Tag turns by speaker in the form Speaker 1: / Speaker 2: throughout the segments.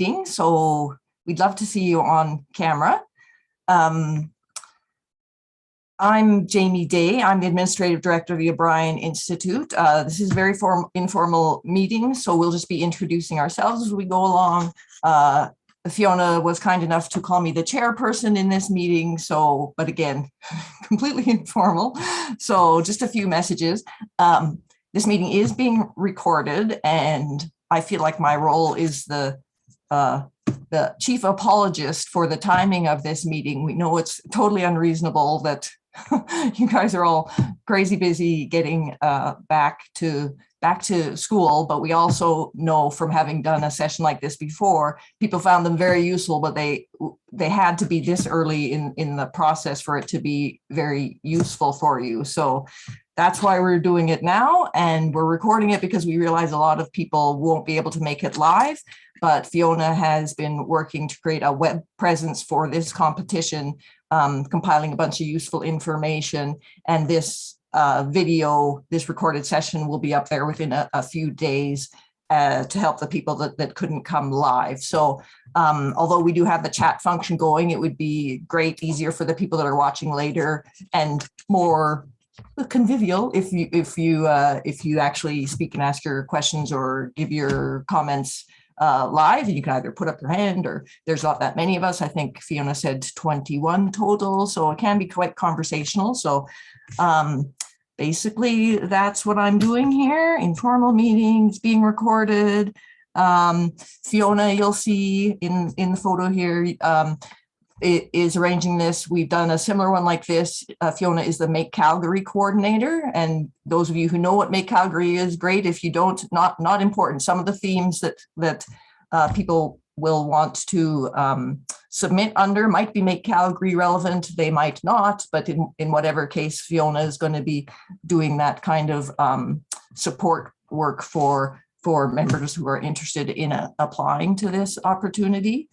Speaker 1: connecting, so we'd love to see you on camera. I'm Jamie Day. I'm the Administrative Director of the O'Brien Institute. This is a very informal meeting, so we'll just be introducing ourselves as we go along. Fiona was kind enough to call me the chairperson in this meeting, so, but again, completely informal. So just a few messages. This meeting is being recorded, and I feel like my role is the chief apologist for the timing of this meeting. We know it's totally unreasonable that you guys are all crazy busy getting back to school, but we also know from having done a session like this before, people found them very useful, but they had to be this early in the process for it to be very useful for you. So that's why we're doing it now, and we're recording it because we realize a lot of people won't be able to make it live, but Fiona has been working to create a web presence for this competition, compiling a bunch of useful information, and this this recorded session will be up there within a few days to help the people that couldn't come live. So although we do have the chat function going, it would be easier for the people that are watching later and more convivial if you actually speak and ask your questions or give your comments live. You can either put up your hand, or there's not that many of us. I think Fiona said 21 total, so it can be quite conversational. So basically that's what I'm doing here. Informal meetings being recorded. Fiona, you'll see in the photo here, is arranging this. We've done a similar one like this. Fiona is the Make Calgary coordinator, and those of you who know what Make Calgary is, great. If you don't, not important. Some of the themes that people will want to submit under might be Make Calgary relevant, they might not, but in whatever case, Fiona is going to be doing that kind of support work for members who are interested in applying to this opportunity.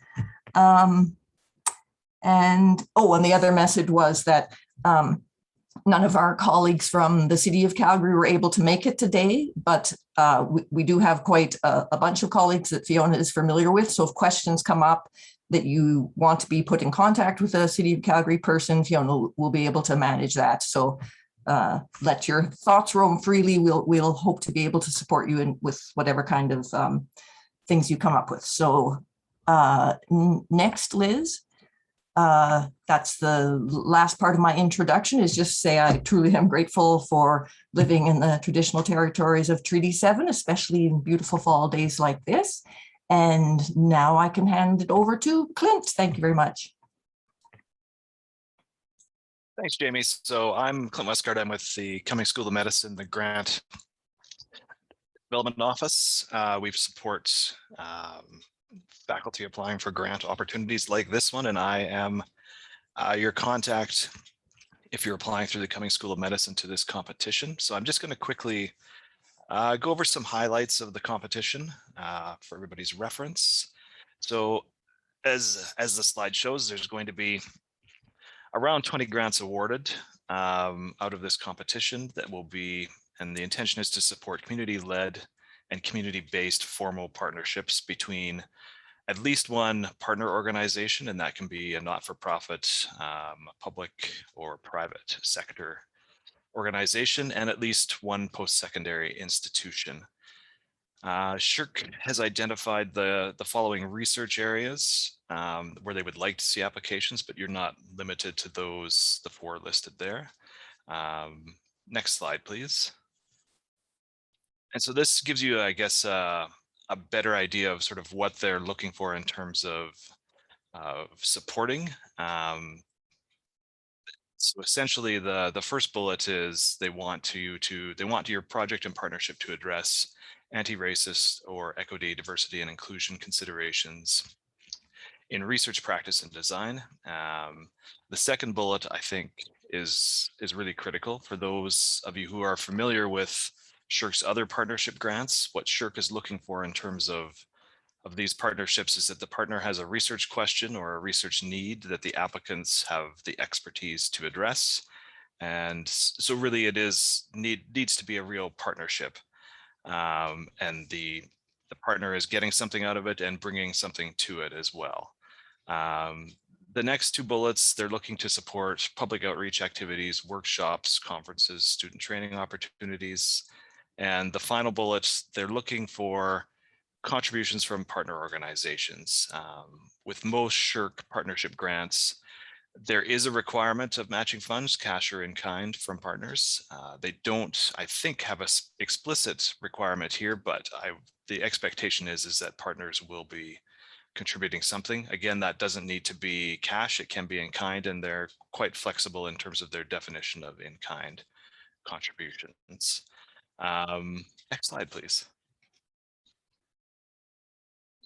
Speaker 1: And the other message was that none of our colleagues from the City of Calgary were able to make it today, but we do have quite a bunch of colleagues that Fiona is familiar with. So if questions come up that you want to be put in contact with a City of Calgary person, Fiona will be able to manage that. So let your thoughts roam freely. We'll hope to be able to support you with whatever kind of things you come up with. So next, Liz. That's the last part of my introduction, is just say I truly am grateful for living in the traditional territories of Treaty 7, especially in beautiful fall days like this. And now I can hand it over to Clint. Thank you very much.
Speaker 2: Thanks, Jamie. So I'm Clint Westgard. I'm with the Cumming School of Medicine, the Grant Development Office. We support faculty applying for grant opportunities like this one, and I am your contact if you're applying through the Cumming School of Medicine to this competition. So I'm just going to quickly go over some highlights of the competition for everybody's reference. So as the slide shows, there's going to be around 20 grants awarded out of this competition that will be, and the intention is to support community-led and community-based formal partnerships between at least one partner organization, and that can be a not-for-profit, public or private sector organization, and at least one post-secondary institution. SSHRC has identified the following research areas where they would like to see applications, but you're not limited to those, the 4 listed there. Next slide, please. And so this gives you, I guess, a better idea of sort of what they're looking for in terms of supporting. So essentially, the first bullet is they want your project and partnership to address anti-racist or equity, diversity, and inclusion considerations in research practice and design. The second bullet, I think, is really critical for those of you who are familiar with SSHRC's other partnership grants. What SSHRC is looking for in terms of these partnerships is that the partner has a research question or a research need that the applicants have the expertise to address. And so really it needs to be a real partnership. And the the partner is getting something out of it and bringing something to it as well. The next two bullets, they're looking to support public outreach activities, workshops, conferences, student training opportunities. And the final bullet, they're looking for contributions from partner organizations. With most SSHRC partnership grants, there is a requirement of matching funds, cash or in kind, from partners. They don't, I think, have an explicit requirement here, but the expectation is that partners will be contributing something. Again, that doesn't need to be cash, it can be in kind, and they're quite flexible in terms of their definition of in kind contributions. Next slide, please.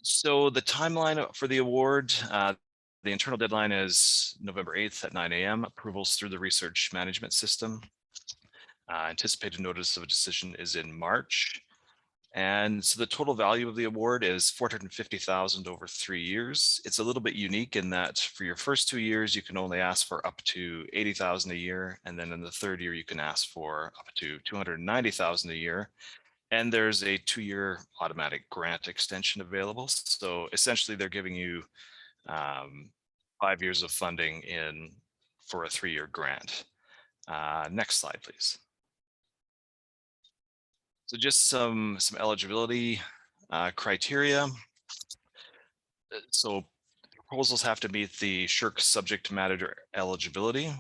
Speaker 2: So the timeline for the award, the internal deadline is November 8th at 9 a.m. Approvals through the research management system. Anticipated notice of a decision is in March. And so the total value of the award is $450,000 over 3 years. It's a little bit unique in that for your first 2 years, you can only ask for up to $80,000 a year. And then in the third year, you can ask for up to $290,000 a year. And there's a 2-year automatic grant extension available. So essentially they're giving you 5 years of funding for a 3-year grant. Next slide, please. So just some eligibility criteria. So proposals have to meet the SSHRC subject matter eligibility,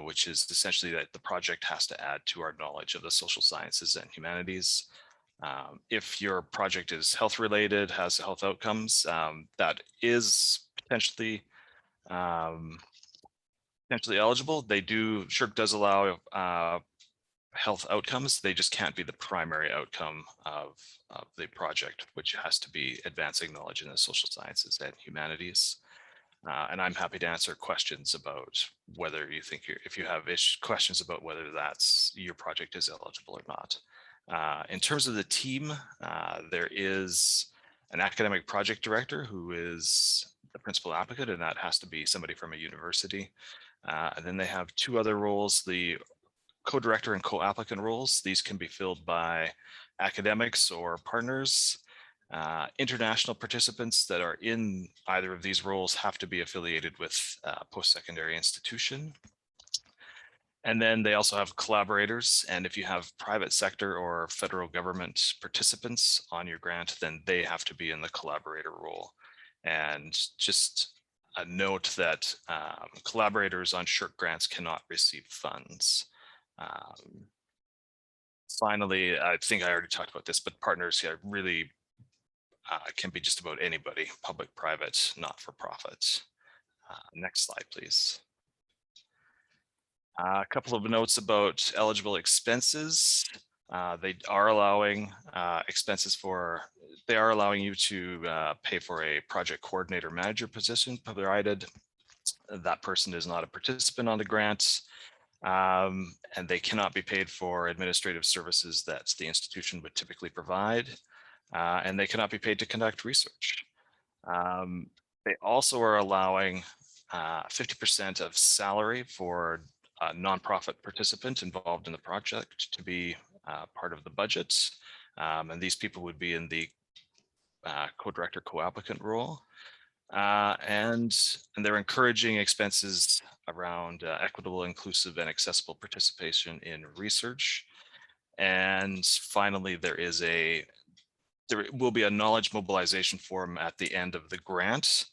Speaker 2: which is essentially that the project has to add to our knowledge of the social sciences and humanities. If your project is health related, has health outcomes, that is potentially eligible. SSHRC does allow health outcomes. They just can't be the primary outcome of the project, which has to be advancing knowledge in the social sciences and humanities. And I'm happy to answer questions about whether you think if you have questions about whether your project is eligible or not. In terms of the team, there is an academic project director who is the principal applicant, and that has to be somebody from a university. And then they have 2 other roles, the co-director and co-applicant roles. These can be filled by academics or partners. International participants that are in either of these roles have to be affiliated with a post-secondary institution. And then they also have collaborators. And if you have private sector or federal government participants on your grant, then they have to be in the collaborator role. And just a note that collaborators on SSHRC grants cannot receive funds. Finally, I think I already talked about this, but partners really can be just about anybody, public, private, not-for-profit. Next slide, please. A couple of notes about eligible expenses. They are allowing they are allowing you to pay for a project coordinator manager position provided that person is not a participant on the grant. And they cannot be paid for administrative services that the institution would typically provide. And they cannot be paid to conduct research. They also are allowing 50% of salary for a nonprofit participant involved in the project to be part of the budget. And these people would be in the co-director, co-applicant role. And they're encouraging expenses around equitable, inclusive, and accessible participation in research. And finally, there will be a knowledge mobilization form at the end of the grant.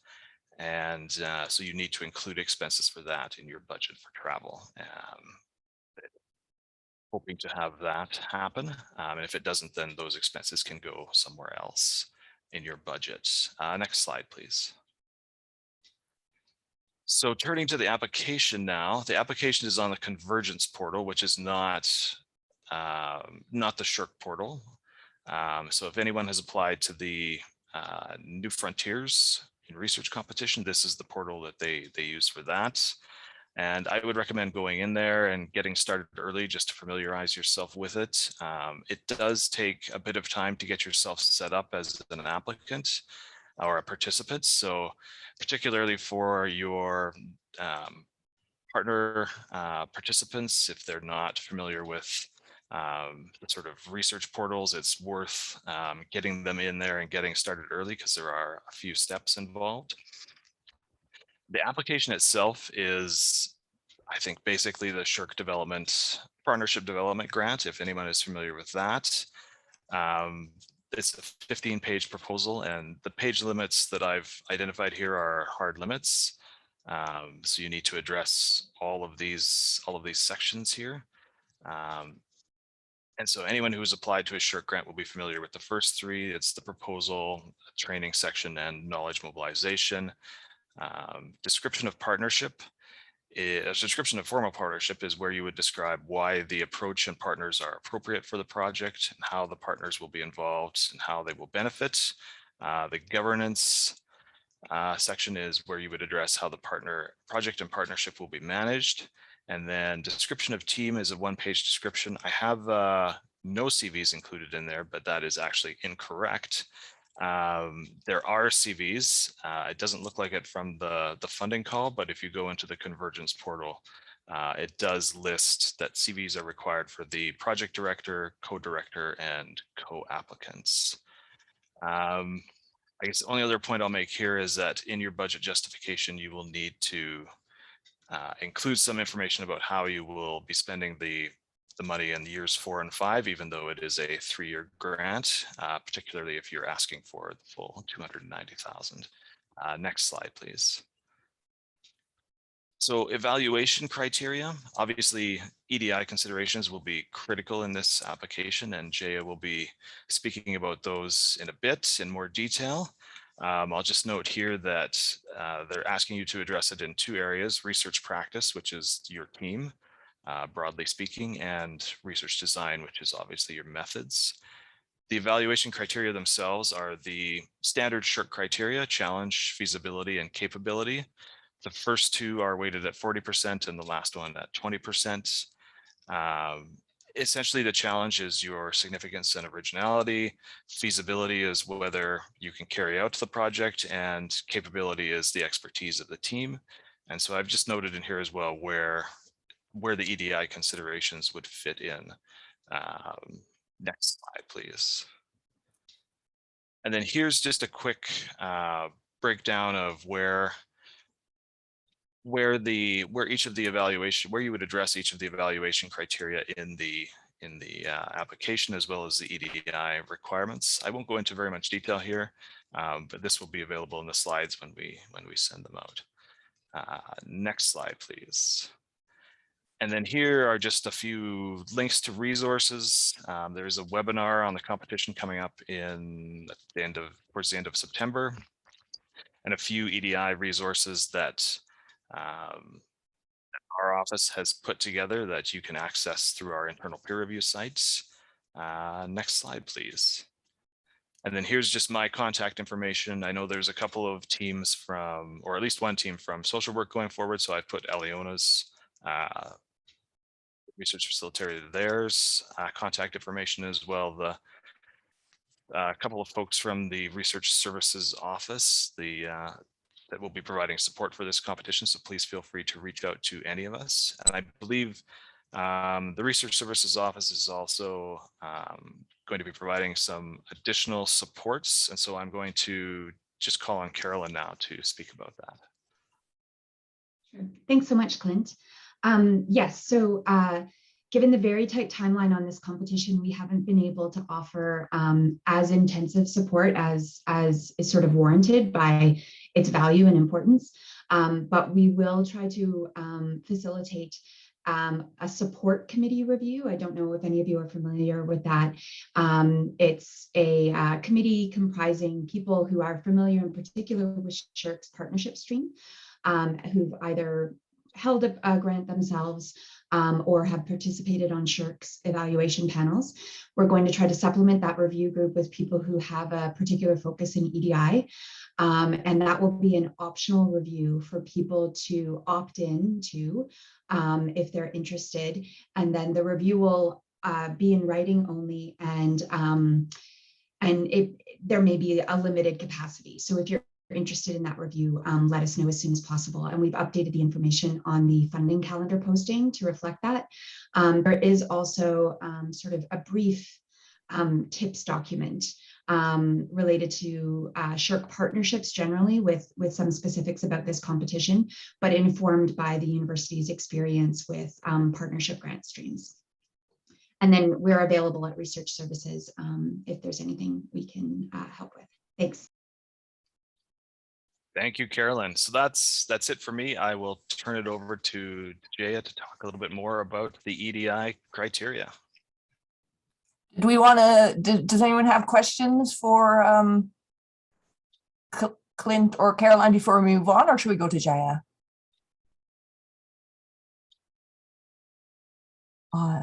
Speaker 2: And so you need to include expenses for that in your budget for travel. Hoping to have that happen. And if it doesn't, then those expenses can go somewhere else in your budget. Next slide, please. So turning to the application now, the application is on the Convergence portal, which is not the SSHRC portal. So if anyone has applied to the New Frontiers in Research competition, this is the portal that they use for that. And I would recommend going in there and getting started early just to familiarize yourself with it. It does take a bit of time to get yourself set up as an applicant or a participant. So particularly for your partner participants, if they're not familiar with the sort of research portals, it's worth getting them in there and getting started early because there are a few steps involved. The application itself is, I think, basically the SSHRC Partnership Development Grant, if anyone is familiar with that. It's a 15-page proposal, and the page limits that I've identified here are hard limits. So you need to address all of these sections here. And so anyone who has applied to a SSHRC grant will be familiar with the first three. It's the proposal, training section, and knowledge mobilization. Description of partnership. A description of formal partnership is where you would describe why the approach and partners are appropriate for the project, and how the partners will be involved and how they will benefit. The governance section is where you would address how the project and partnership will be managed. And then description of team is a one-page description. I have no CVs included in there, but that is actually incorrect. There are CVs. It doesn't look like it from the funding call, but if you go into the Convergence portal, it does list that CVs are required for the project director, co-director, and co-applicants. I guess the only other point I'll make here is that in your budget justification, you will need to include some information about how you will be spending the money in years 4 and 5, even though it is a 3-year grant, particularly if you're asking for the full 290,000. Next slide, please. So evaluation criteria, obviously EDI considerations will be critical in this application, and Jaya will be speaking about those in a bit in more detail. I'll just note here that they're asking you to address it in 2 areas: research practice, which is your team, broadly speaking, and research design, which is obviously your methods. The evaluation criteria themselves are the standard SSHRC criteria: challenge, feasibility, and capability. The first 2 are weighted at 40% and the last one at 20%. Essentially, the challenge is your significance and originality. Feasibility is whether you can carry out the project, and capability is the expertise of the team. And so I've just noted in here as well where the EDI considerations would fit in. Next slide, please. And then here's just a quick breakdown of where each of the evaluation, where you would address each of the evaluation criteria in the application, as well as the EDI requirements. I won't go into very much detail here, but this will be available in the slides when we send them out. Next slide, please. And then here are just a few links to resources. There's a webinar on the competition coming up towards the end of September, and a few EDI resources that our office has put together that you can access through our internal peer review sites. Next slide, please. And then here's just my contact information. I know there's a couple of teams from, or at least one team from social work going forward, so I've put Eleona's research facilitator theirs contact information as well. A couple of folks from the research services office, that will be providing support for this competition. So please feel free to reach out to any of us. And I believe the research services office is also going to be providing some additional supports. And so I'm going to just call on Carolyn now to speak about that.
Speaker 3: Sure. Thanks so much, Clint. Yes, so given the very tight timeline on this competition, we haven't been able to offer as intensive support as is sort of warranted by its value and importance, but we will try to facilitate a support committee review. I don't know if any of you are familiar with that. It's a committee comprising people who are familiar in particular with SSHRC's partnership stream, who've either held a grant themselves or have participated on SSHRC's evaluation panels. We're going to try to supplement that review group with people who have a particular focus in EDI. And that will be an optional review for people to opt in to if they're interested. And then the review will be in writing only, and there may be a limited capacity. So if you're interested in that review, let us know as soon as possible. And we've updated the information on the funding calendar posting to reflect that. There is also sort of a brief tips document related to SSHRC partnerships generally with some specifics about this competition, but informed by the university's experience with partnership grant streams. And then we're available at Research Services if there's anything we can help with. Thanks.
Speaker 2: Thank you, Carolyn. So that's it for me. I will turn it over to Jaya to talk a little bit more about the EDI criteria.
Speaker 1: Do we want to, does anyone have questions for Clint or Caroline before we move on, or should we go to Jaya?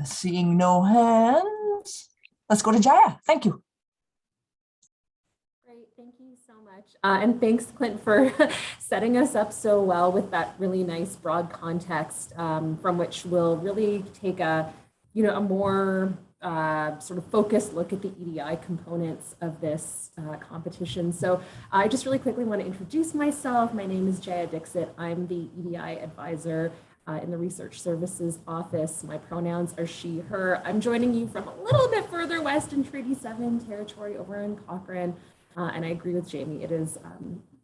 Speaker 1: Seeing no hands, let's go to Jaya. Thank you.
Speaker 4: Great, thank you so much. And thanks, Clint, for setting us up so well with that really nice broad context from which we'll really take a more sort of focused look at the EDI components of this competition. So I just really quickly want to introduce myself. My name is Jaya Dixit. I'm the EDI advisor in the Research Services Office. My pronouns are she, her. I'm joining you from a little bit further west in Treaty 7 territory over in Cochrane. And I agree with Jamie, it is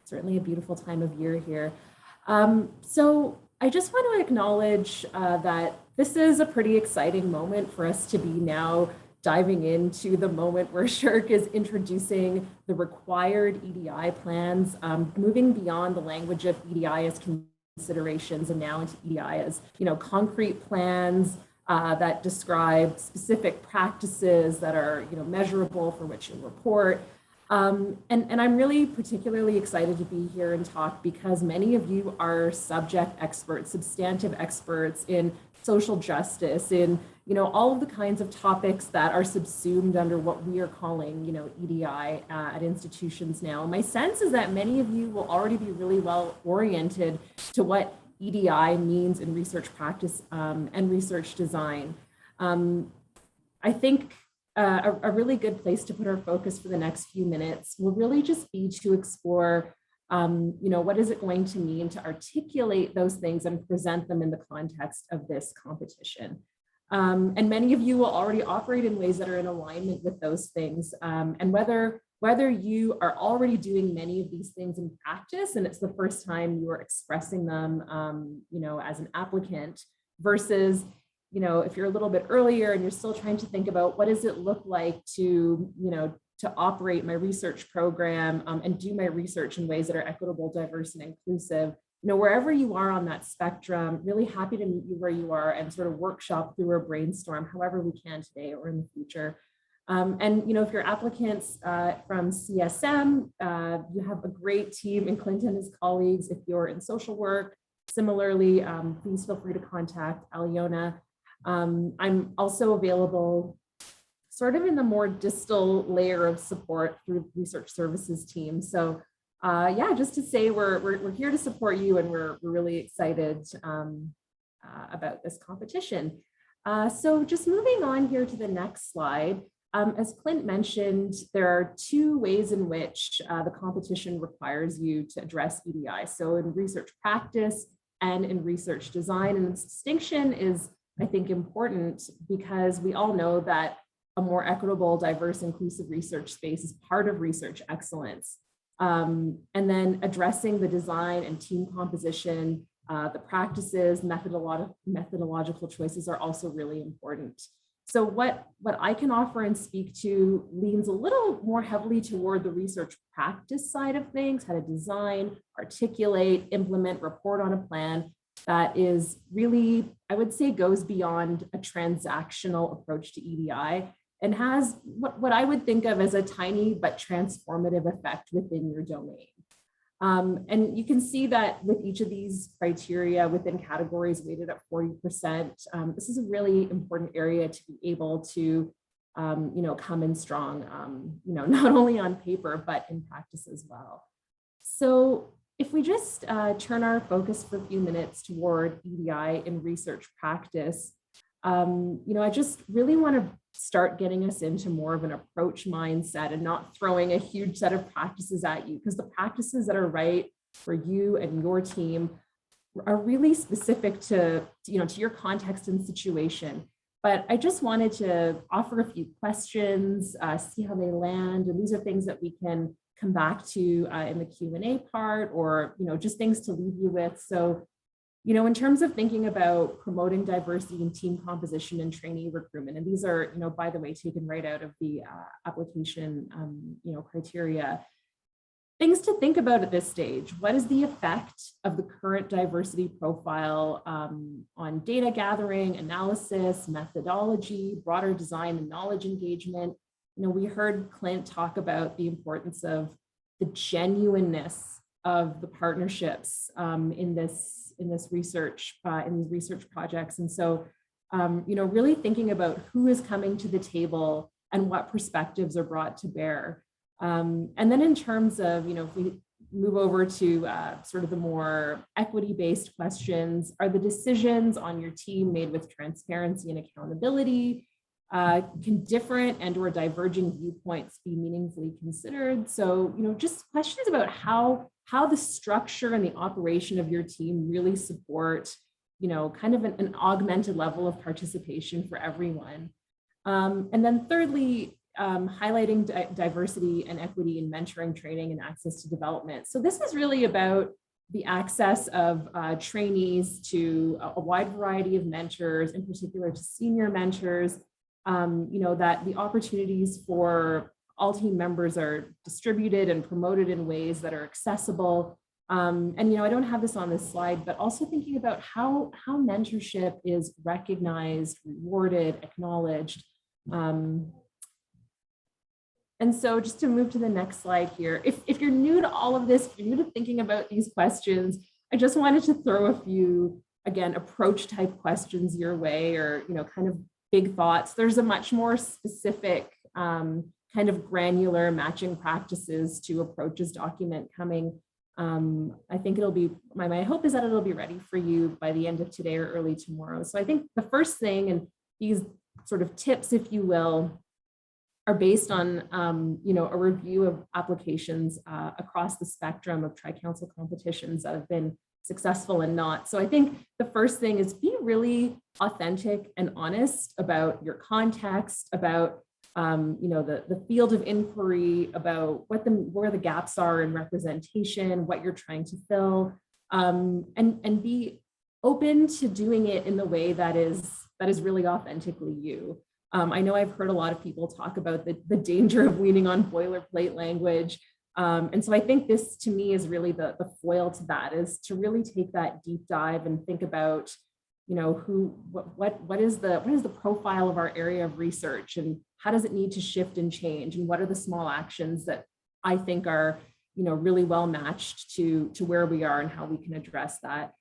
Speaker 4: certainly a beautiful time of year here. So I just want to acknowledge that this is a pretty exciting moment for us to be now diving into the moment where SSHRC is introducing the required EDI plans, moving beyond the language of EDI as considerations and now into EDI as concrete plans that describe specific practices that are measurable for which you report. And I'm really particularly excited to be here and talk because many of you are subject experts, substantive experts in social justice, in all of the kinds of topics that are subsumed under what we are calling EDI at institutions now. My sense is that many of you will already be really well oriented to what EDI means in research practice and research design. I think a really good place to put our focus for the next few minutes will really just be to explore what is it going to mean to articulate those things and present them in the context of this competition. And many of you will already operate in ways that are in alignment with those things. And whether you are already doing many of these things in practice and it's the first time you are expressing them, as an applicant versus if you're a little bit earlier and you're still trying to think about what does it look like to operate my research program and do my research in ways that are equitable, diverse, and inclusive, wherever you are on that spectrum, really happy to meet you where you are and sort of workshop through or brainstorm however we can today or in the future. And if you're applicants from CSM, you have a great team in Clint and his colleagues. If you're in social work, similarly, please feel free to contact Aliona. I'm also available sort of in the more distal layer of support through Research Services team. So yeah, just to say we're here to support you and we're really excited about this competition. So just moving on here to the next slide. As Clint mentioned, there are two ways in which the competition requires you to address EDI. So in research practice and in research design. And this distinction is, I think, important because we all know that a more equitable, diverse, inclusive research space is part of research excellence. And then addressing the design and team composition, the practices, methodological choices are also really important. So what I can offer and speak to leans a little more heavily toward the research practice side of things, how to design, articulate, implement, report on a plan that is really, I would say, goes beyond a transactional approach to EDI and has what I would think of as a tiny but transformative effect within your domain. And you can see that with each of these criteria within categories weighted at 40%, this is a really important area to be able to, come in strong, not only on paper, but in practice as well. So if we just turn our focus for a few minutes toward EDI in research practice, I just really want to start getting us into more of an approach mindset and not throwing a huge set of practices at you, because the practices that are right for you and your team are really specific to your context and situation. But I just wanted to offer a few questions, see how they land. And these are things that we can come back to in the Q&A part, or, just things to leave you with. So, in terms of thinking about promoting diversity in team composition and trainee recruitment, and these are, by the way, taken right out of the application, criteria. Things to think about at this stage. What is the effect of the current diversity profile on data gathering, analysis, methodology, broader design and knowledge engagement? We heard Clint talk about the importance of the genuineness of the partnerships in this research, in these research projects. And so, really thinking about who is coming to the table and what perspectives are brought to bear. And then in terms of, if we move over to sort of the more equity-based questions, are the decisions on your team made with transparency and accountability? Can different and or diverging viewpoints be meaningfully considered? So, just questions about how the structure and the operation of your team really support, kind of an augmented level of participation for everyone. And then thirdly, highlighting diversity and equity in mentoring, training, and access to development. So this is really about the access of trainees to a wide variety of mentors, in particular to senior mentors, that the opportunities for all team members are distributed and promoted in ways that are accessible. And, I don't have this on this slide, but also thinking about how mentorship is recognized, rewarded, acknowledged. And so just to move to the next slide here, if you're new to all of this, if you're new to thinking about these questions, I just wanted to throw a few, again, approach type questions your way, or, kind of big thoughts. There's a much more specific kind of granular matching practices to approaches document coming. I think it'll be, my hope is that it'll be ready for you by the end of today or early tomorrow. So I think the first thing, and these sort of tips, if you will, are based on, a review of applications across the spectrum of tri-council competitions that have been successful and not. So I think the first thing is be really authentic and honest about your context, about, the field of inquiry, about where the gaps are in representation, what you're trying to fill, and be open to doing it in the way that is really authentically you. I know I've heard a lot of people talk about the danger of leaning on boilerplate language. And so I think this, to me, is really the foil to that, is to really take that deep dive and think about, what is the profile of our area of research, and how does it need to shift and change, and what are the small actions that I think are, really well matched to where we are and how we can address that.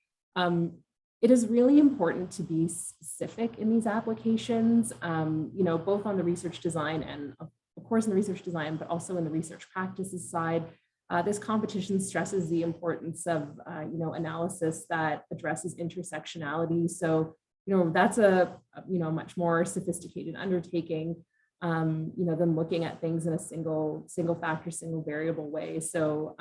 Speaker 4: It is really important to be specific in these applications, both on the research design and of course in the research design, but also in the research practices side. This competition stresses the importance of, analysis that addresses intersectionality. So, that's a much more sophisticated undertaking, than looking at things in a single factor, single variable way. So,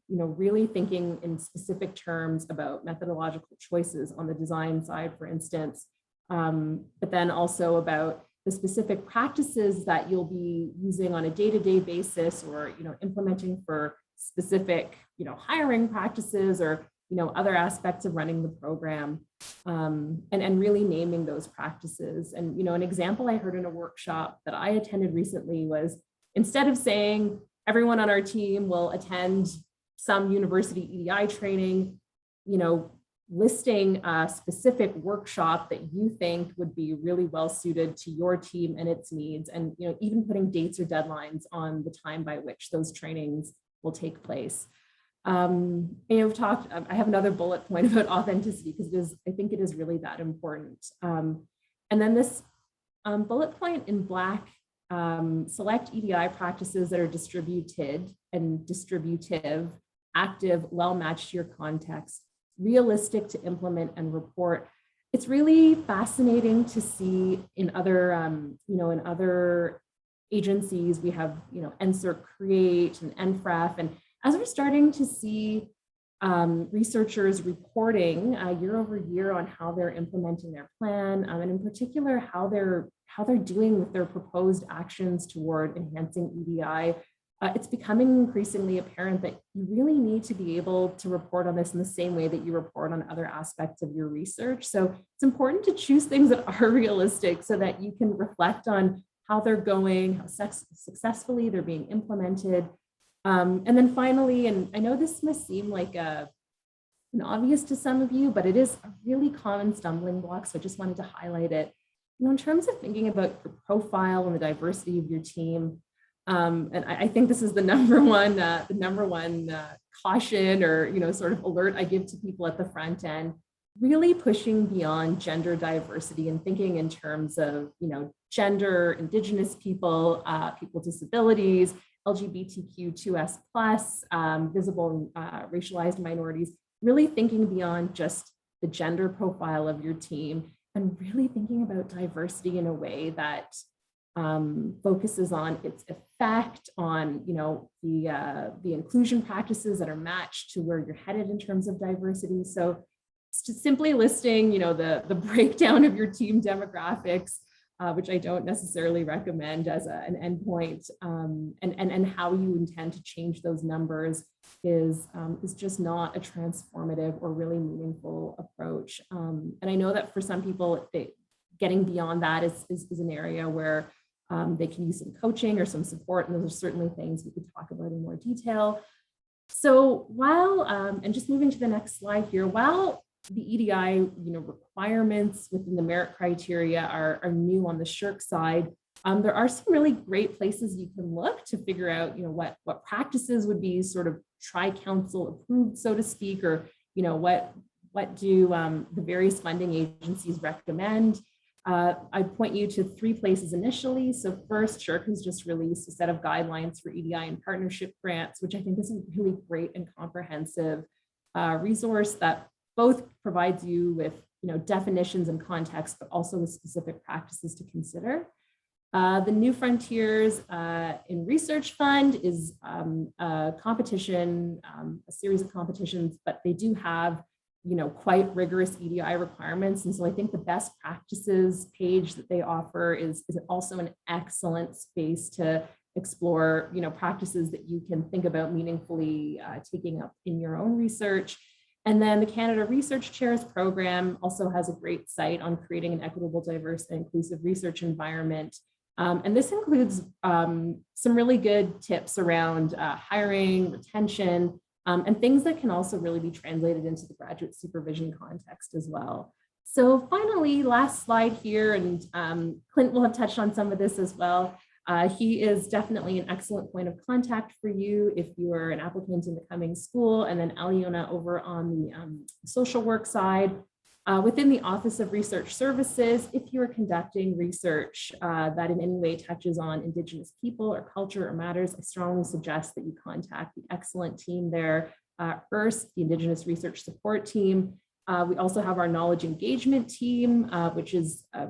Speaker 4: really thinking in specific terms about methodological choices on the design side, for instance, but then also about the specific practices that you'll be using on a day-to-day basis, or, implementing for specific, hiring practices, or, other aspects of running the program, and really naming those practices. And, an example I heard in a workshop that I attended recently was, instead of saying everyone on our team will attend some university EDI training, listing a specific workshop that you think would be really well suited to your team and its needs, and, even putting dates or deadlines on the time by which those trainings will take place. I have another bullet point about authenticity, because I think it is really that important. And then this bullet point in black, select EDI practices that are distributed and distributive, active, well matched to your context, realistic to implement and report. it's really fascinating to see in other, in other agencies, we have, NSERC Create and NFREF. And as we're starting to see researchers reporting year over year on how they're implementing their plan, and in particular, how they're doing with their proposed actions toward enhancing EDI, it's becoming increasingly apparent that you really need to be able to report on this in the same way that you report on other aspects of your research. So it's important to choose things that are realistic so that you can reflect on how they're going, how successfully they're being implemented. And then finally, and I know this must seem like an obvious to some of you, but it is a really common stumbling block. So I just wanted to highlight it. In terms of thinking about your profile and the diversity of your team, and I think this is the number one caution or sort of alert I give to people at the front end, really pushing beyond gender diversity and thinking in terms of gender, Indigenous people, people with disabilities, LGBTQ2S+, visible racialized minorities, really thinking beyond just the gender profile of your team and really thinking about diversity in a way that focuses on its effect on the inclusion practices that are matched to where you're headed in terms of diversity. So just simply listing the breakdown of your team demographics, which I don't necessarily recommend as an endpoint, and how you intend to change those numbers is just not a transformative or really meaningful approach. And I know that for some people, getting beyond that is an area where they can use some coaching or some support, and those are certainly things we could talk about in more detail. So while, and just moving to the next slide here, while the EDI requirements within the merit criteria are new on the SSHRC side, there are some really great places you can look to figure out what practices would be sort of tri-council approved, so to speak, or what do the various funding agencies recommend. I'd point you to 3 places initially. So first, SSHRC has just released a set of guidelines for EDI and partnership grants, which I think is a really great and comprehensive resource that both provides you with definitions and context, but also with specific practices to consider. The New Frontiers in Research Fund is a competition, a series of competitions, but they do have quite rigorous EDI requirements. And so I think the best practices page that they offer is also an excellent space to explore practices that you can think about meaningfully taking up in your own research. And then the Canada Research Chairs Program also has a great site on creating an equitable, diverse, and inclusive research environment. And this includes some really good tips around hiring, retention, and things that can also really be translated into the graduate supervision context as well. So finally, last slide here, and Clint will have touched on some of this as well. He is definitely an excellent point of contact for you if you are an applicant in the coming school, and then Aliona over on the social work side. Within the Office of Research Services, if you are conducting research that in any way touches on Indigenous people or culture or matters, I strongly suggest that you contact the excellent team there, IRST, the Indigenous Research Support Team. We also have our knowledge engagement team, which is a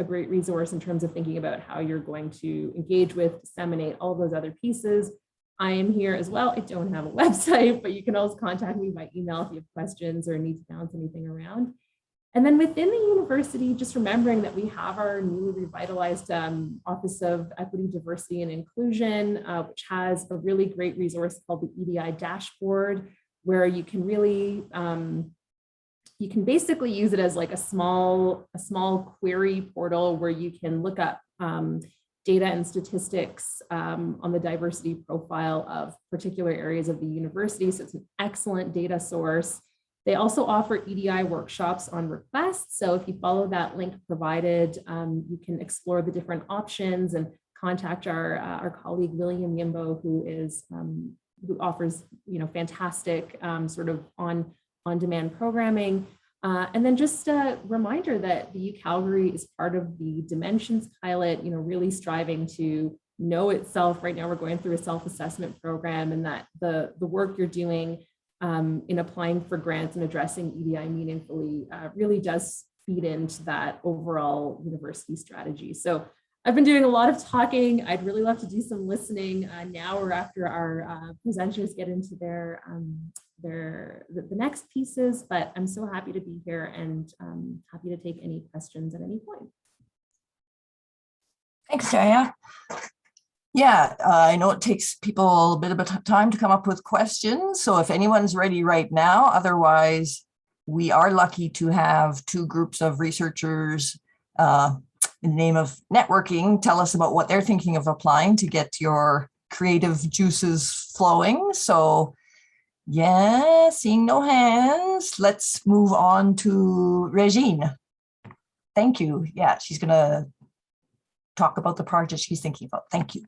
Speaker 4: great resource in terms of thinking about how you're going to engage with, disseminate all those other pieces. I am here as well. I don't have a website, but you can always contact me by email if you have questions or need to bounce anything around. And then within the university, just remembering that we have our newly revitalized Office of Equity, Diversity, and Inclusion, which has a really great resource called the EDI dashboard, where you can really, you can basically use it as like a small query portal where you can look up data and statistics on the diversity profile of particular areas of the university. So it's an excellent data source. They also offer EDI workshops on request. So if you follow that link provided, you can explore the different options and contact our colleague William Yimbo, who offers fantastic sort of on-demand programming. And then just a reminder that the U Calgary is part of the Dimensions pilot, really striving to know itself. Right now we're going through a self-assessment program, and that the work you're doing in applying for grants and addressing EDI meaningfully really does feed into that overall university strategy. So I've been doing a lot of talking. I'd really love to do some listening now or after our presenters get into the next pieces, but I'm so happy to be here and happy to take any questions at any point.
Speaker 1: Thanks, Jaya. Yeah, I know it takes people a bit of time to come up with questions. So if anyone's ready right now, otherwise we are lucky to have two groups of researchers in the name of networking, tell us about what they're thinking of applying to get your creative juices flowing. So yeah, seeing no hands, let's move on to Regine. Thank you. Yeah, she's gonna talk about the project she's thinking about. Thank you.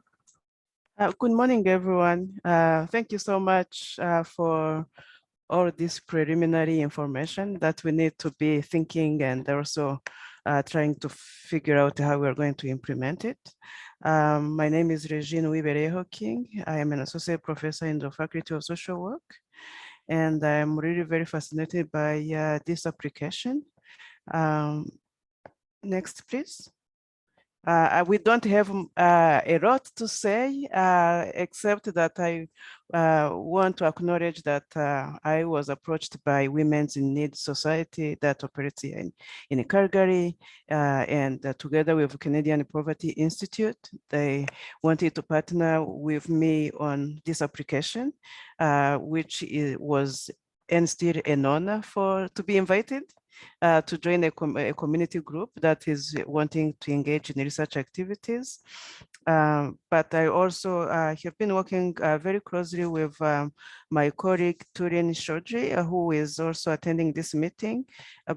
Speaker 5: Good morning, everyone. Thank you so much for all this preliminary information that we need to be thinking and also trying to figure out how we're going to implement it. My name is Regine Wibereho King. I am an associate professor in the Faculty of Social Work, and I'm really very fascinated by this application. Next, please. We don't have a lot to say, except that I want to acknowledge that I was approached by Women's in Need Society that operates in Calgary, and together with Canadian Poverty Institute, they wanted to partner with me on this application, which was and still an honor to be invited. To join a community group that is wanting to engage in research activities. But I also have been working very closely with my colleague Turin Chaudhry, who is also attending this meeting,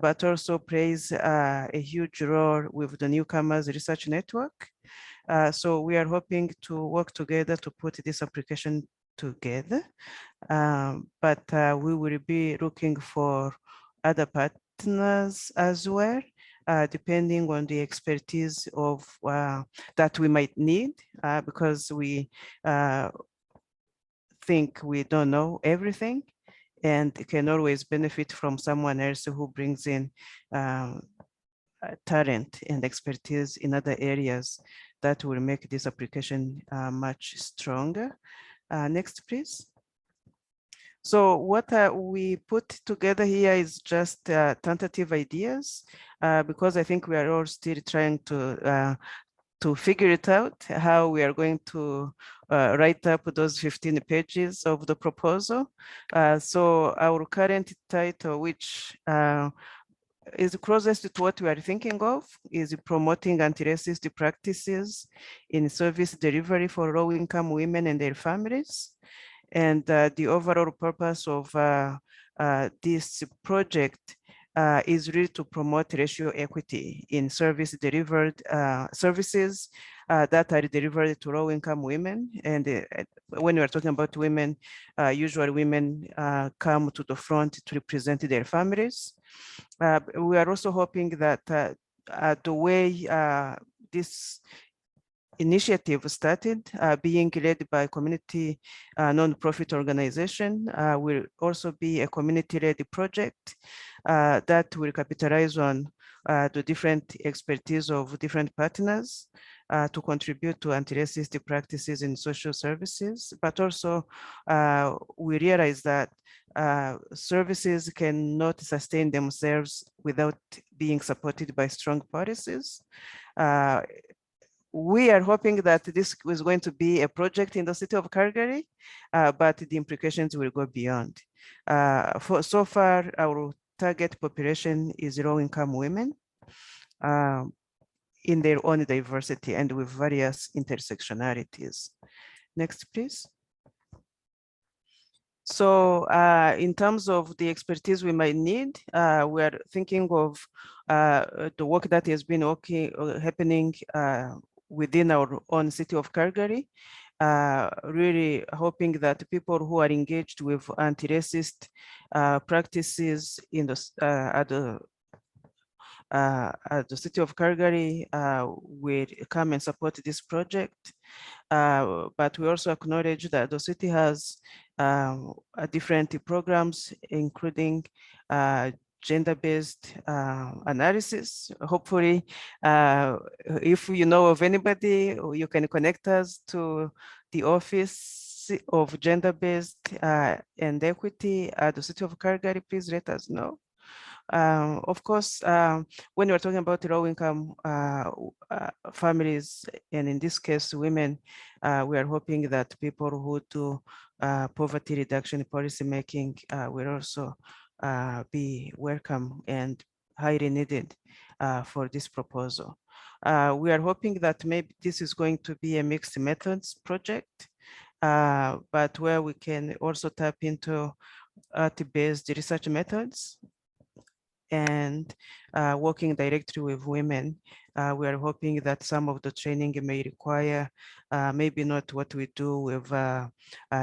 Speaker 5: but also plays a huge role with the Newcomers Research Network. So we are hoping to work together to put this application together. But we will be looking for other partners as well, depending on the expertise of that we might need, because we think we don't know everything and can always benefit from someone else who brings in talent and expertise in other areas that will make this application much stronger. Next, please. So what we put together here is just tentative ideas, because I think we are all still trying to figure it out, how we are going to write up those 15 pages of the proposal. So our current title, which is closest to what we are thinking of, is promoting anti-racist practices in service delivery for low-income women and their families. And the overall purpose of this project is really to promote racial equity in service delivered services that are delivered to low-income women. And when we are talking about women, usually women come to the front to represent their families. We are also hoping that the way this initiative started, being led by community nonprofit organization, will also be a community-led project that will capitalize on the different expertise of different partners to contribute to anti-racist practices in social services. But also we realize that services cannot sustain themselves without being supported by strong policies. We are hoping that this is going to be a project in the city of Calgary, but the implications will go beyond. So far, our target population is low-income women in their own diversity and with various intersectionalities. Next, please. So in terms of the expertise we might need, we are thinking of the work that has been happening within our own city of Calgary, really hoping that people who are engaged with anti-racist practices in the, at the city of Calgary will come and support this project. But we also acknowledge that the city has different programs, including gender-based analysis. Hopefully, if you know of anybody, you can connect us to the Office of Gender-Based and Equity at the City of Calgary. Please let us know. Of course, when we're talking about low-income families, and in this case, women, we are hoping that people who do poverty reduction policy making will also be welcome and highly needed for this proposal. We are hoping that maybe this is going to be a mixed methods project, but where we can also tap into art-based research methods and working directly with women. We are hoping that some of the training may require maybe not what we do with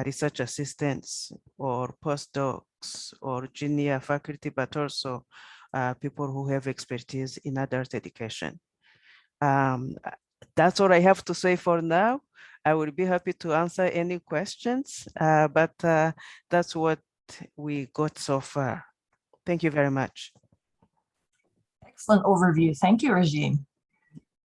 Speaker 5: research assistants or postdocs or junior faculty, but also people who have expertise in adult education. That's all I have to say for now. I will be happy to answer any questions, but that's what we got so far. Thank you very much.
Speaker 1: Excellent overview. Thank you, Regine.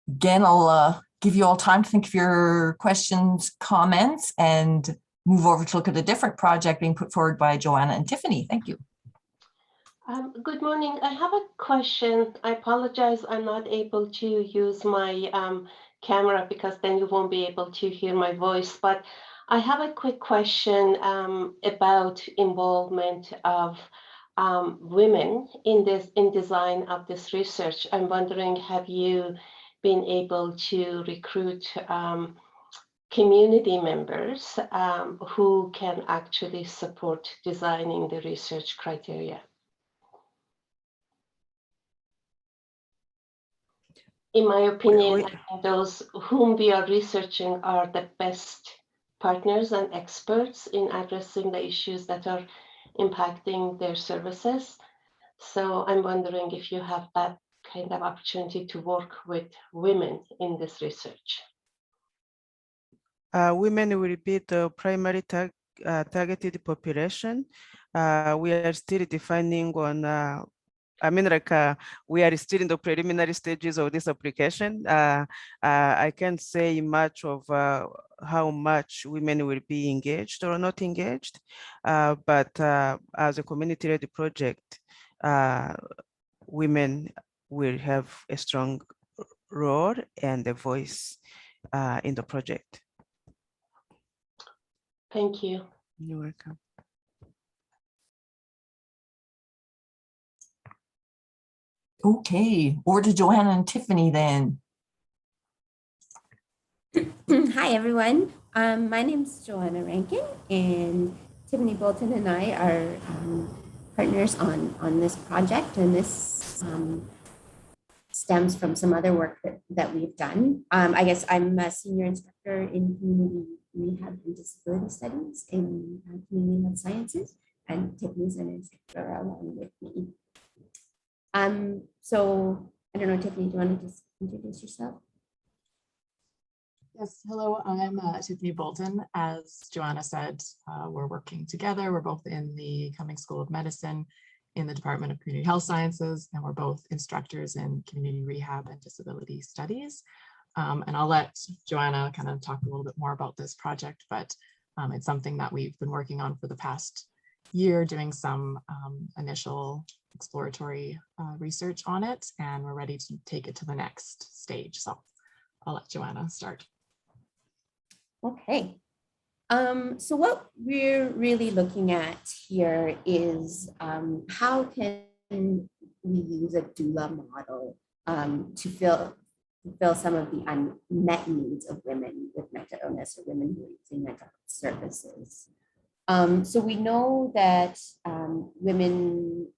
Speaker 1: Again, I'll give you all time to think of your questions, comments, and move over to look at a different project being put forward by Joanna and Tiffany. Thank you.
Speaker 6: Good morning. I have a question. I apologize. I'm not able to use my camera because then you won't be able to hear my voice. But I have a quick question about involvement of women in design of this research. I'm wondering, have you been able to recruit community members who can actually support designing the research criteria? In my opinion, those whom we are researching are the best partners and experts in addressing the issues that are impacting their services. So I'm wondering if you have that kind of opportunity to work with women in this research.
Speaker 5: Women will be the primary targeted population. We are still defining on we are still in the preliminary stages of this application. I can't say much of how much women will be engaged or not engaged, but as a community-led project, women will have a strong role and a voice in the project.
Speaker 6: Thank you.
Speaker 5: You're welcome.
Speaker 1: Okay, over to Joanna and Tiffany then.
Speaker 7: Hi, everyone. My name is Joanna Rankin, and Tiffany Bolton and I are partners on this project, and this stems from some other work that we've done. I guess I'm a senior instructor in community rehab and disability studies in community health sciences, and Tiffany's an instructor along with me. So I don't know, Tiffany, do you want to just introduce yourself?
Speaker 8: Yes, hello, I'm Tiffany Bolton. As Joanna said, we're working together. We're both in the Cummings School of Medicine in the Department of Community Health Sciences, and we're both instructors in community rehab and disability studies. And I'll let Joanna kind of talk a little bit more about this project, but it's something that we've been working on for the past year, doing some initial exploratory research on it, and we're ready to take it to the next stage. So I'll let Joanna start.
Speaker 7: Okay. So what we're really looking at here is how can we use a doula model to fulfill some of the unmet needs of women with mental illness or women who are using mental health services. So we know that women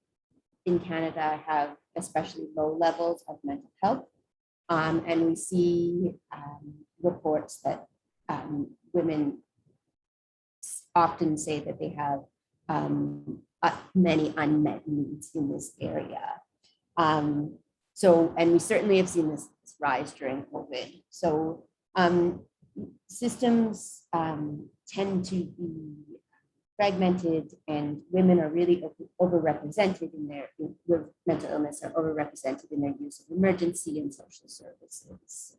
Speaker 7: in Canada have especially low levels of mental health, and we see reports that women often say that they have many unmet needs in this area. And we certainly have seen this rise during COVID. So systems tend to be fragmented, and women are really overrepresented in their, with mental illness, are overrepresented in their use of emergency and social services.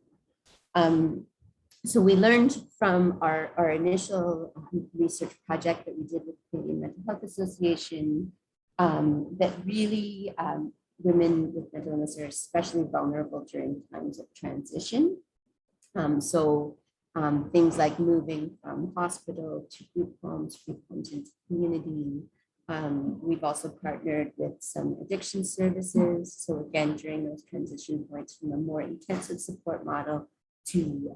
Speaker 7: So we learned from our initial research project that we did with the Canadian Mental Health Association that really women with mental illness are especially vulnerable during times of transition. Things like moving from hospital to group homes into community. We've also partnered with some addiction services. So again, during those transition points from a more intensive support model to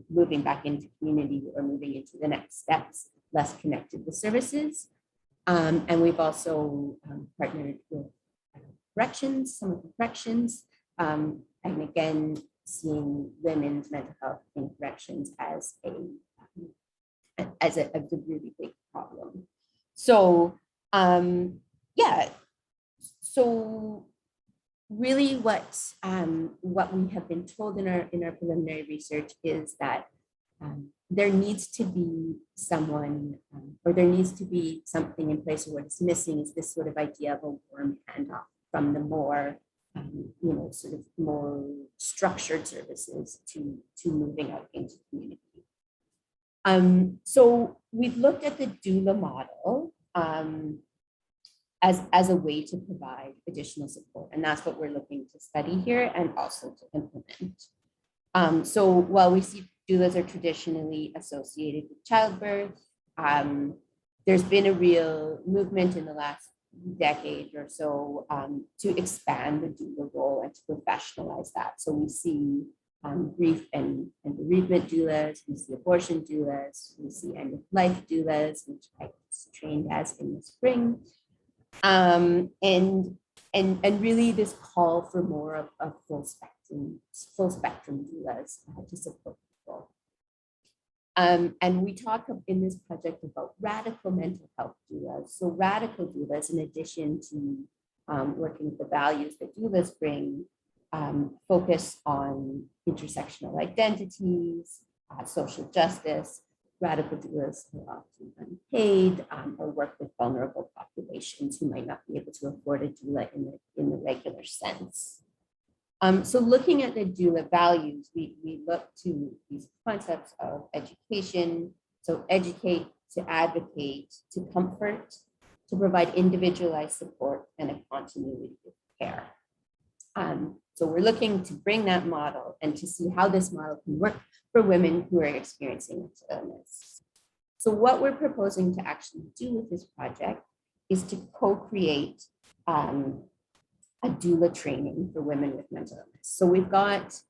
Speaker 7: moving back into community or moving into the next steps, less connected with services. And we've also partnered with corrections, some of the corrections, and again, seeing women's mental health in corrections as a really big problem. So yeah, so really what we have been told in our preliminary research is that there needs to be someone or there needs to be something in place. What is missing is this sort of idea of a warm handoff from the more sort of more structured services to moving out into community. So we've looked at the doula model as a way to provide additional support, and that's what we're looking to study here and also to implement. So while we see doulas are traditionally associated with childbirth, there's been a real movement in the last decade or so to expand the doula role and to professionalize that. So we see grief and bereavement doulas, we see abortion doulas, we see end of life doulas, which I was trained as in the spring. And really this call for more of full spectrum doulas to support people. And we talk in this project about radical mental health doulas. So radical doulas, in addition to working with the values that doulas bring, focus on intersectional identities, social justice. Radical doulas are often unpaid or work with vulnerable populations who might not be able to afford a doula in the regular sense. So looking at the doula values, we look to these concepts of education, so educate, to advocate, to comfort, to provide individualized support and a continuity of care. So we're looking to bring that model and to see how this model can work for women who are experiencing mental illness. So what we're proposing to actually do with this project is to co-create a doula training for women with mental illness. So we've got,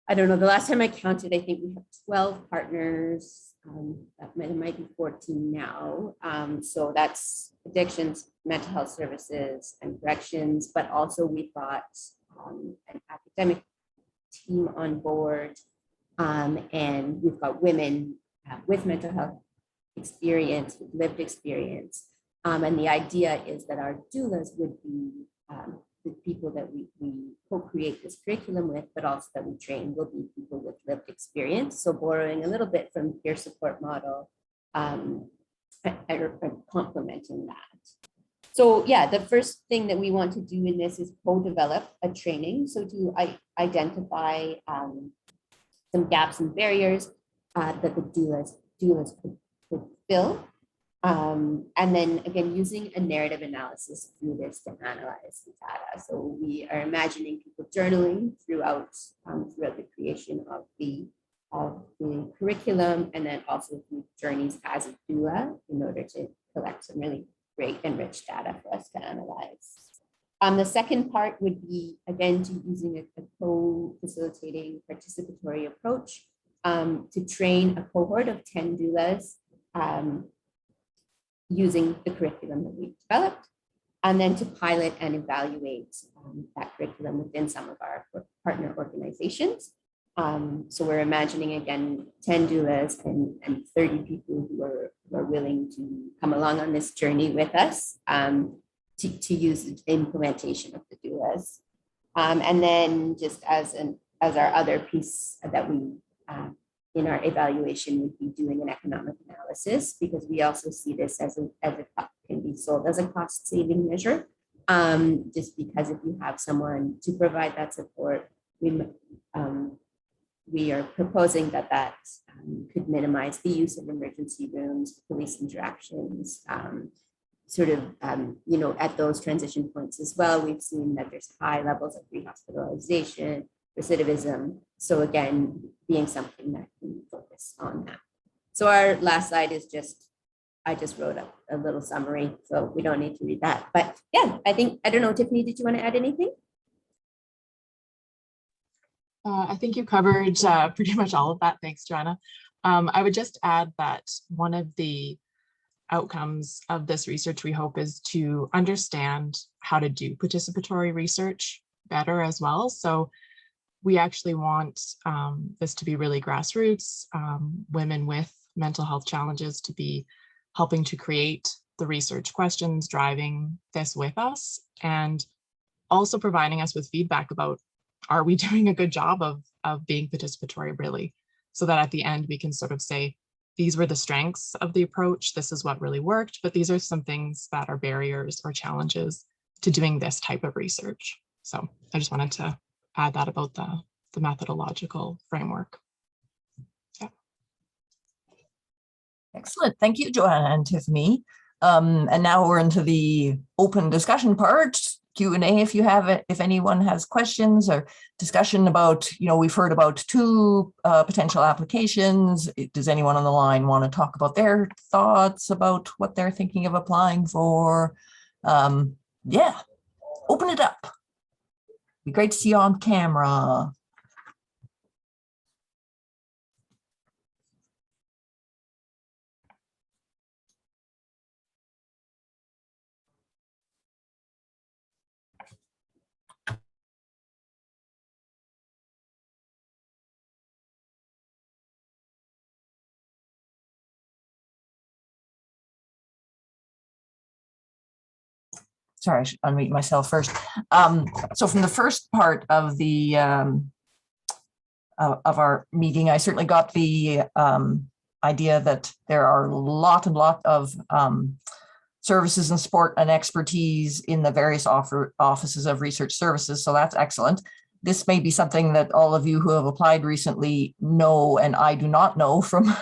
Speaker 7: I don't know, the last time I counted, I think we have 12 partners. It might be 14 now. So that's addictions, mental health services, and corrections, but also we've got an academic team on board, and we've got women with mental health experience, with lived experience. And the idea is that our doulas would be the people that we co-create this curriculum with, but also that we train will be people with lived experience. So borrowing a little bit from peer support model and complementing that. So yeah, the first thing that we want to do in this is co-develop a training. So to identify some gaps and barriers that the doulas could fill. And then again, using a narrative analysis through this to analyze the data. So we are imagining people journaling throughout the creation of the curriculum, and then also through journeys as a doula in order to collect some really great and rich data for us to analyze. The second part would be, again, to using a co-facilitating participatory approach to train a cohort of 10 doulas using the curriculum that we've developed, and then to pilot and evaluate that curriculum within some of our partner organizations. So we're imagining, again, 10 doulas and 30 people who are willing to come along on this journey with us to use the implementation of the doulas. And then just as our other piece that we in our evaluation would be doing an economic analysis, because we also see this as it can be sold as a cost saving measure. Just because if you have someone to provide that support, we are proposing that could minimize the use of emergency rooms, police interactions, at those transition points as well. We've seen that there's high levels of rehospitalization, recidivism. So again, being something that can focus on that. So our last slide is I just wrote up a little summary, so we don't need to read that. But yeah, I don't know, Tiffany, did you want to add anything?
Speaker 8: I think you covered pretty much all of that. Thanks, Joanna. I would just add that one of the outcomes of this research, we hope, is to understand how to do participatory research better as well. So we actually want this to be really grassroots, women with mental health challenges to be helping to create the research questions, driving this with us, and also providing us with feedback about, are we doing a good job of being participatory, really? So that at the end we can sort of say, these were the strengths of the approach, this is what really worked, but these are some things that are barriers or challenges to doing this type of research. So I just wanted to add that about the methodological framework. Yeah.
Speaker 1: Excellent. Thank you, Joanna and Tiffany. And now we're into the open discussion part. Q&A if anyone has questions or discussion about, we've heard about 2 potential applications. Does anyone on the line want to talk about their thoughts about what they're thinking of applying for? Yeah, open it up. Be great to see you on camera. Sorry, I should unmute myself first. So from the first part of the of our meeting, I certainly got the idea that there are a lot of services and support and expertise in the various offices of research services. So that's excellent. This may be something that all of you who have applied recently know, and I do not know from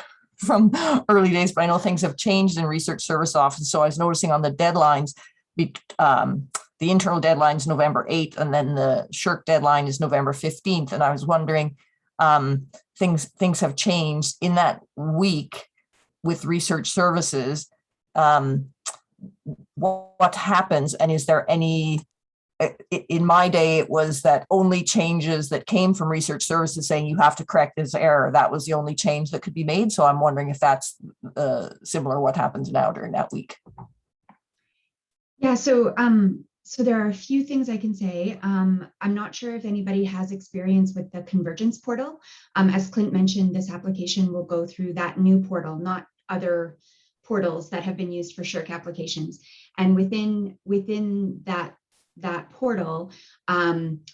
Speaker 1: early days, but I know things have changed in research service offices. So I was noticing on the deadlines, the internal deadline is November 8th, and then the SSHRC deadline is November 15th. And I was wondering, things have changed in that week with research services. What happens, and is there any, in my day, it was that only changes that came from research services saying you have to correct this error, that was the only change that could be made. So I'm wondering if that's similar what happens now during that week.
Speaker 3: Yeah, so there are a few things I can say. I'm not sure if anybody has experience with the Convergence portal. As Clint mentioned, this application will go through that new portal, not other portals that have been used for SSHRC applications. And within that portal,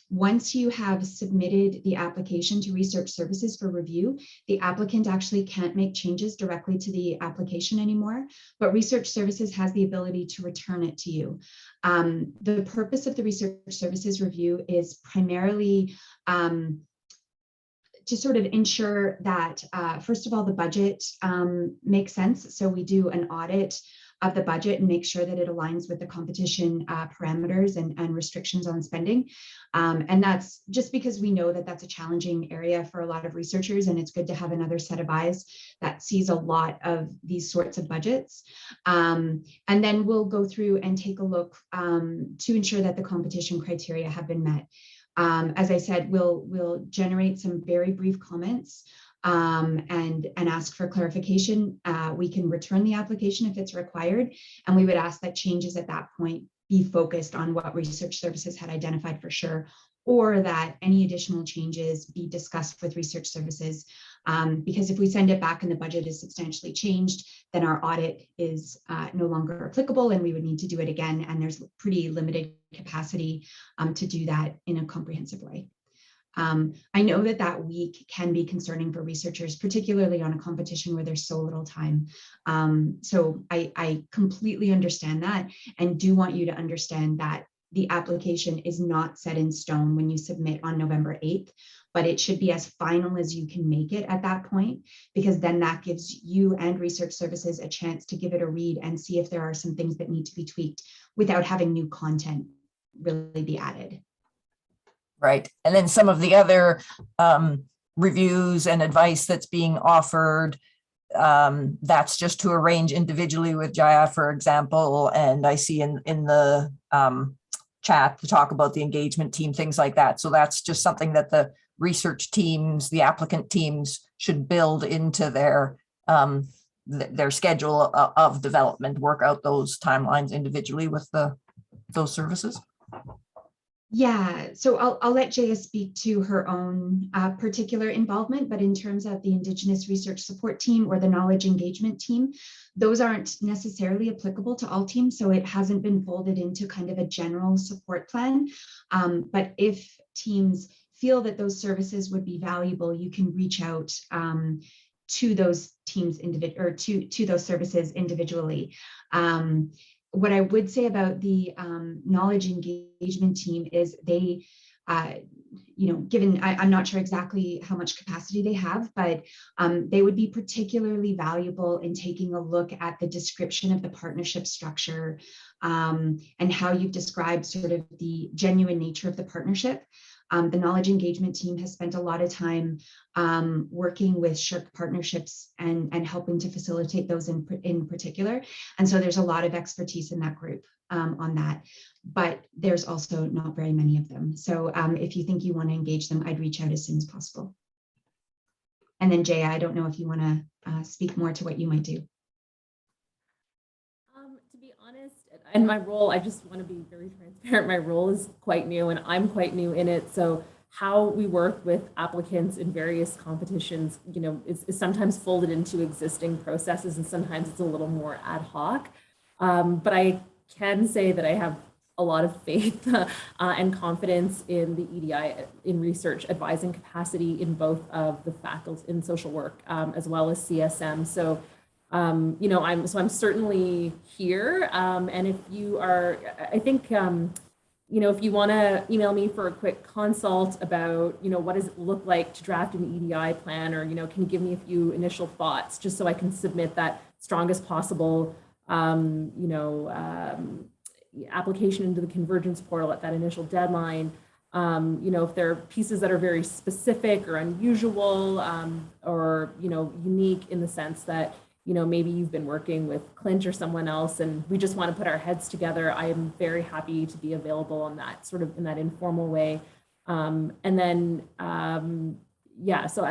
Speaker 3: once you have submitted the application to research services for review, the applicant actually can't make changes directly to the application anymore, but research services has the ability to return it to you. The purpose of the research services review is primarily to sort of ensure that, first of all, the budget makes sense. So we do an audit of the budget and make sure that it aligns with the competition parameters and restrictions on spending. And that's just because we know that that's a challenging area for a lot of researchers, and it's good to have another set of eyes that sees a lot of these sorts of budgets. And then we'll go through and take a look to ensure that the competition criteria have been met. As I said, we'll generate some very brief comments and ask for clarification. We can return the application if it's required, and we would ask that changes at that point be focused on what research services had identified for sure, or that any additional changes be discussed with research services. Because if we send it back and the budget is substantially changed, then our audit is no longer applicable and we would need to do it again. And there's pretty limited capacity to do that in a comprehensive way. I know that that week can be concerning for researchers, particularly on a competition where there's so little time. So I completely understand that, and do want you to understand that the application is not set in stone when you submit on November 8th, but it should be as final as you can make it at that point, because then that gives you and research services a chance to give it a read and see if there are some things that need to be tweaked without having new content really be added.
Speaker 1: Right. And then some of the other reviews and advice that's being offered, that's just to arrange individually with Jaya, for example. And I see in the chat to talk about the engagement team, things like that. So that's just something that the research teams, the applicant teams should build into their schedule of development, work out those timelines individually with those services.
Speaker 3: Yeah, so I'll let Jaya speak to her own particular involvement, but in terms of the Indigenous Research Support Team or the Knowledge Engagement Team, those aren't necessarily applicable to all teams, so it hasn't been folded into kind of a general support plan. But if teams feel that those services would be valuable, you can reach out to those teams or to those services individually. What I would say about the knowledge engagement team is they, given I'm not sure exactly how much capacity they have, but they would be particularly valuable in taking a look at the description of the partnership structure and how you've described sort of the genuine nature of the partnership. The knowledge engagement team has spent a lot of time working with SSHRC partnerships and helping to facilitate those in particular. And so there's a lot of expertise in that group on that, but there's also not very many of them. So if you think you want to engage them, I'd reach out as soon as possible. And then Jaya, I don't know if you want to speak more to what you might do.
Speaker 4: To be honest, in my role, I just want to be very transparent. My role is quite new and I'm quite new in it. So how we work with applicants in various competitions, is sometimes folded into existing processes and sometimes it's a little more ad hoc. But I can say that I have a lot of faith and confidence in the EDI in research advising capacity in both of the faculty in social work as well as CSM. So I'm certainly here. And if you are, I think, if you want to email me for a quick consult about, what does it look like to draft an EDI plan, or, can you give me a few initial thoughts just so I can submit that strongest possible, application into the convergence portal at that initial deadline. If there are pieces that are very specific or unusual or, unique in the sense that, maybe you've been working with Clint or someone else and we just want to put our heads together, I am very happy to be available on that sort of in that informal way. And then, so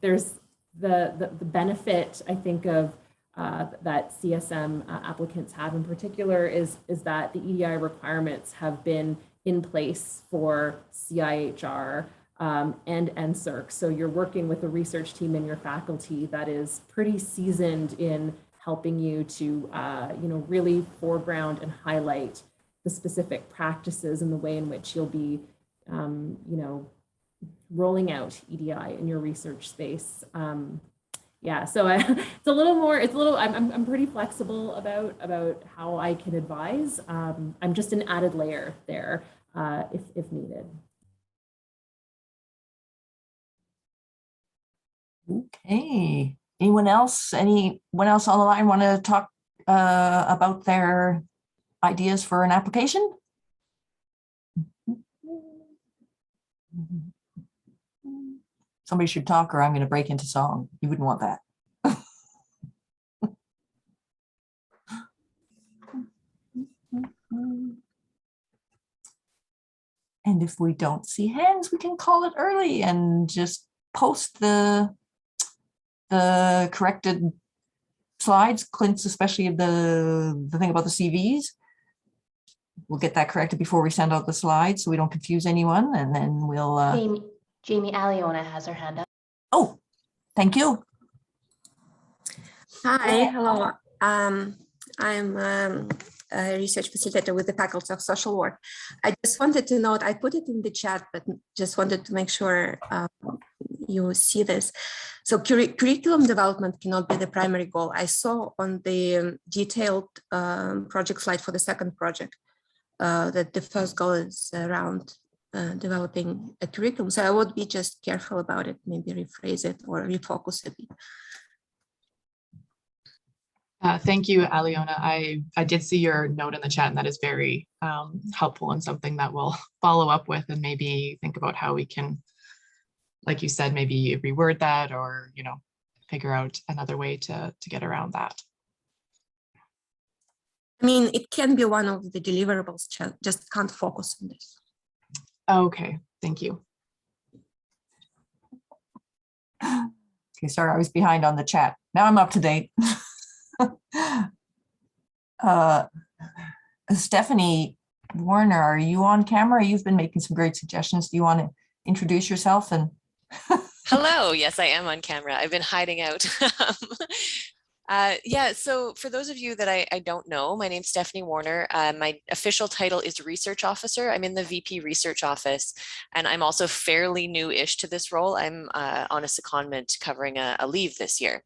Speaker 4: there's the benefit, I think, of that CSM applicants have in particular is that the EDI requirements have been in place for CIHR and NSERC. So you're working with a research team in your faculty that is pretty seasoned in helping you to, really foreground and highlight the specific practices and the way in which you'll be, rolling out EDI in your research space. So it's a little, I'm pretty flexible about how I can advise. I'm just an added layer there if needed.
Speaker 1: Okay. Anyone else on the line want to talk about their ideas for an application? Somebody should talk or I'm going to break into song. You wouldn't want that. And if we don't see hands, we can call it early and just post the corrected slides. Clint's, especially the thing about the CVs. We'll get that corrected before we send out the slides so we don't confuse anyone, and then we'll
Speaker 9: Jamie Aliona has her hand up.
Speaker 1: Oh, thank you.
Speaker 9: Hi, hello. I'm
Speaker 10: research facilitator with the Faculty of Social Work. I just wanted to note, I put it in the chat, but just wanted to make sure you see this. So curriculum development cannot be the primary goal. I saw on the detailed project slide for the second project that the first goal is around developing a curriculum. So I would be just careful about it, maybe rephrase it or refocus a bit.
Speaker 8: Thank you, Aliona. I did see your note in the chat, and that is very helpful and something that we'll follow up with and maybe think about how we can, like you said, maybe reword that or, you know, figure out another way to get around that.
Speaker 10: I mean, it can be one of the deliverables, just can't focus on this.
Speaker 8: Okay, thank you.
Speaker 1: Okay, sorry, I was behind on the chat. Now I'm up to date. Stephanie Warner, are you on camera? You've been making some great suggestions. Do you want to introduce yourself? And
Speaker 11: hello, yes, I am on camera. I've been hiding out. Yeah, so for those of you that I don't know, my name's Stephanie Warner. My official title is Research Officer. I'm in the VP Research Office, and I'm also fairly new-ish to this role. I'm on a secondment covering a leave this year.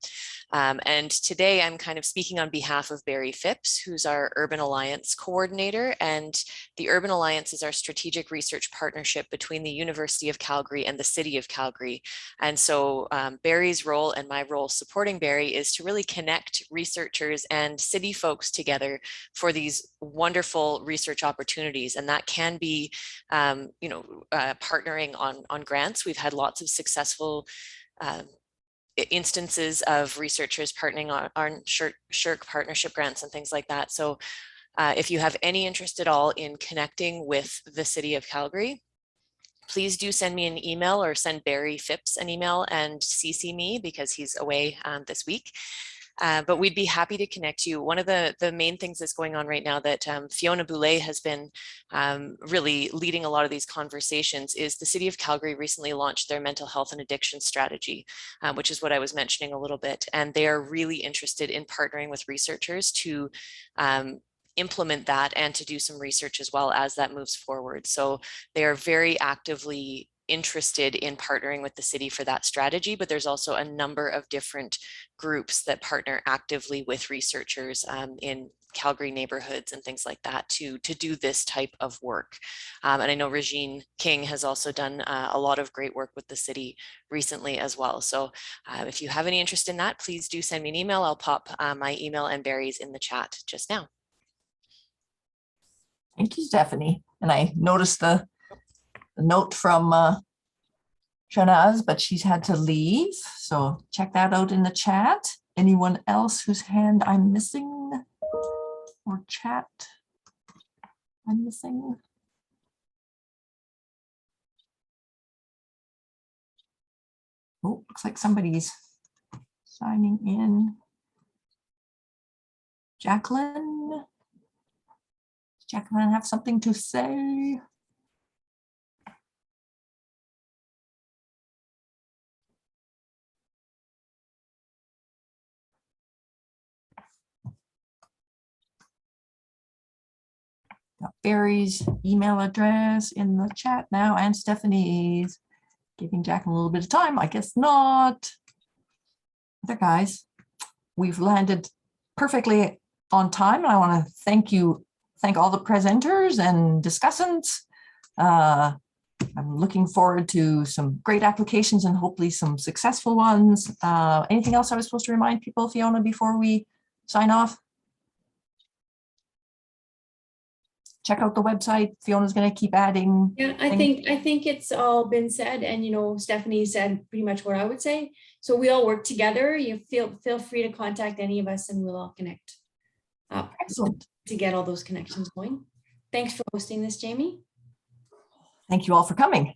Speaker 11: And today I'm kind of speaking on behalf of Barry Phipps, who's our Urban Alliance coordinator. And the Urban Alliance is our strategic research partnership between the University of Calgary and the City of Calgary. And so Barry's role and my role supporting Barry is to really connect researchers and city folks together for these wonderful research opportunities. And that can be, partnering on grants. We've had lots of successful instances of researchers partnering on SSHRC partnership grants and things like that. So if you have any interest at all in connecting with the City of Calgary, please do send me an email or send Barry Phipps an email and CC me because he's away this week. But we'd be happy to connect you. One of the main things that's going on right now that Fiona Boulay has been really leading a lot of these conversations is the City of Calgary recently launched their mental health and addiction strategy, which is what I was mentioning a little bit. And they are really interested in partnering with researchers to implement that and to do some research as well as that moves forward. So they are very actively interested in partnering with the city for that strategy, but there's also a number of different groups that partner actively with researchers in Calgary neighborhoods and things like that to do this type of work. And I know Regine King has also done a lot of great work with the city recently as well. So if you have any interest in that, please do send me an email. I'll pop my email and Barry's in the chat just now.
Speaker 1: thank you, Stephanie. And I noticed the note from Shanaz, but she's had to leave. So check that out in the chat. Anyone else whose hand I'm missing or chat I'm missing? Oh, looks like somebody's signing in. Jacqueline? Does Jacqueline have something to say? Got Barry's email address in the chat now, and Stephanie's. Giving Jack a little bit of time. I guess not. Other guys, we've landed perfectly on time. I want to thank all the presenters and discussants. I'm looking forward to some great applications and hopefully some successful ones. Anything else I was supposed to remind people, Fiona, before we sign off? Check out the website. Fiona's going to keep adding.
Speaker 12: Yeah, I think it's all been said, and Stephanie said pretty much what I would say. So we all work together. You feel free to contact any of us, and we'll all connect up.
Speaker 1: Excellent.
Speaker 12: To get all those connections going. Thanks for hosting this, Jamie.
Speaker 1: Thank you all for coming.